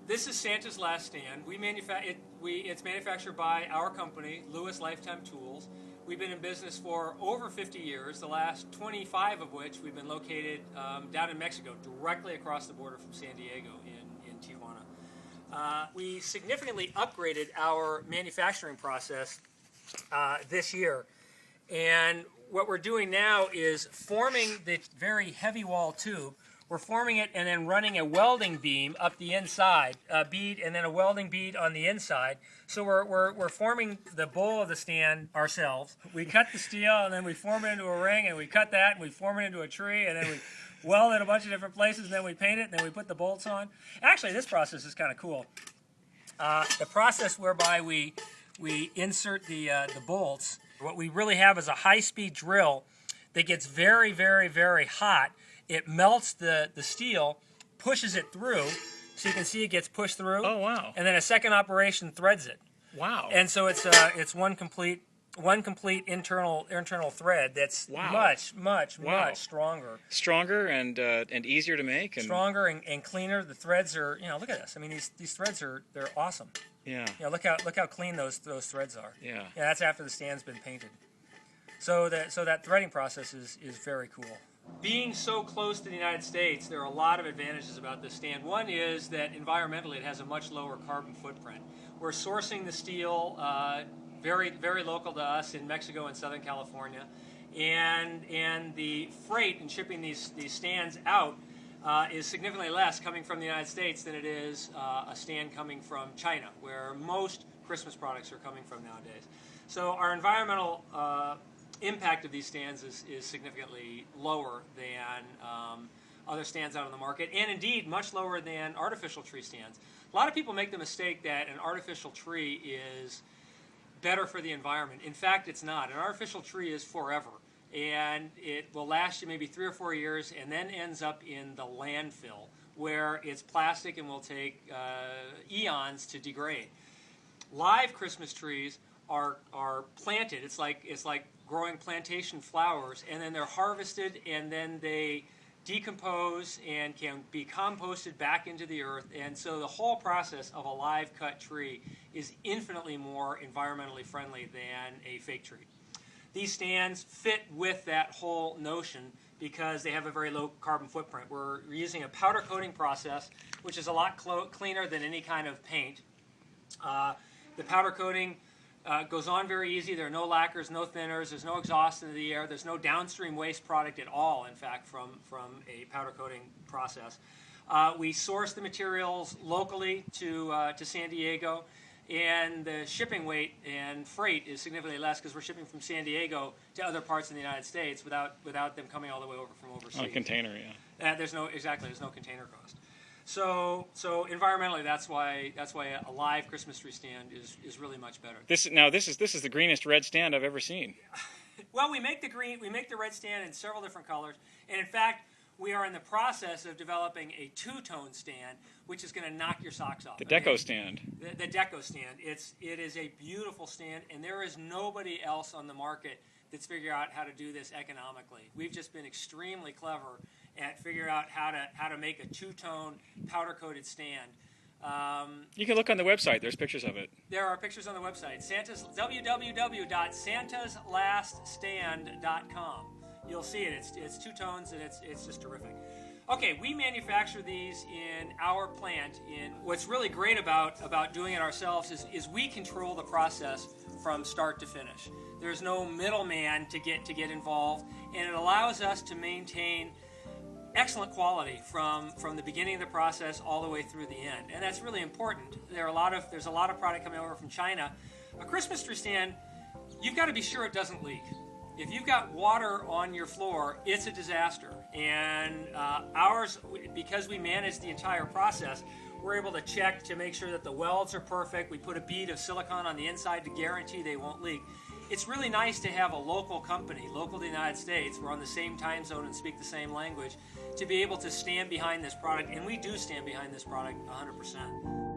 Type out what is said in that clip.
This is Santa's Last Stand. It's manufactured by our company, Lewis Lifetime Tools. We've been in business for over 50 years, the last 25 of which we've been located down in Mexico, directly across the border from San Diego in Tijuana. We significantly upgraded our manufacturing process this year. And what we're doing now is forming the very heavy wall tube. We're forming it and then running a welding beam up the inside, a bead and then a welding bead on the inside. So we're forming the bowl of the stand ourselves. We cut the steel and then we form it into a ring, and we cut that and we form it into a tree, and then we weld it a bunch of different places, and then we paint it, and then we put the bolts on. Actually, this process is kind of cool. The process whereby we insert the bolts, what we really have is a high-speed drill that gets very, very, very hot. It melts the steel, pushes it through, so you can see it gets pushed through. Oh, wow. And then a second operation threads it. Wow. And so it's one complete internal thread that's much stronger. Stronger and easier to make. And stronger and cleaner. The threads are, look at this. I mean, these threads they're awesome. Yeah. Look how clean those threads are. Yeah. Yeah, that's after the stand's been painted. So that threading process is very cool. Being so close to the United States, there are a lot of advantages about this stand. One is that environmentally it has a much lower carbon footprint. We're sourcing the steel very, very local to us in Mexico and Southern California, and the freight in shipping these stands out is significantly less coming from the United States than it is a stand coming from China, where most Christmas products are coming from nowadays. So our environmental impact of these stands is significantly lower than other stands out on the market, and indeed much lower than artificial tree stands. A lot of people make the mistake that an artificial tree is better for the environment. In fact, it's not. An artificial tree is forever, and it will last you maybe 3 or 4 years and then ends up in the landfill, where it's plastic and will take eons to degrade. Live Christmas trees are planted. It's like growing plantation flowers, and then they're harvested, and then they decompose and can be composted back into the earth. And so the whole process of a live cut tree is infinitely more environmentally friendly than a fake tree. These stands fit with that whole notion because they have a very low carbon footprint. We're using a powder coating process, which is a lot cleaner than any kind of paint. The powder coating goes on very easy. There are no lacquers, no thinners, there's no exhaust into the air, there's no downstream waste product at all, in fact, from a powder coating process. We source the materials locally to San Diego, and the shipping weight and freight is significantly less because we're shipping from San Diego to other parts of the United States without them coming all the way over from overseas. On a container, yeah. There's no container cost. So environmentally, that's why a live Christmas tree stand is really much better. This is the greenest red stand I've ever seen. Well, we make the red stand in several different colors, and in fact, we are in the process of developing a two-tone stand, which is going to knock your socks off. The deco stand. The deco stand. It is a beautiful stand, and there is nobody else on the market that's figured out how to do this economically. We've just been extremely clever at figuring out how to make a two-tone powder-coated stand. You can look on the website. There's pictures of it. There are pictures on the website. www.santaslaststand.com. You'll see it. It's two tones, and it's just terrific. Okay, we manufacture these in our plant. What's really great about doing it ourselves is we control the process from start to finish. There's no middleman to get involved, and it allows us to maintain excellent quality from the beginning of the process all the way through the end, and that's really important. There's a lot of product coming over from China. A Christmas tree stand, you've got to be sure it doesn't leak. If you've got water on your floor, it's a disaster. And ours, because we manage the entire process, we're able to check to make sure that the welds are perfect. We put a bead of silicone on the inside to guarantee they won't leak. It's really nice to have a local company, local to the United States, we're on the same time zone and speak the same language, to be able to stand behind this product, and we do stand behind this product 100%.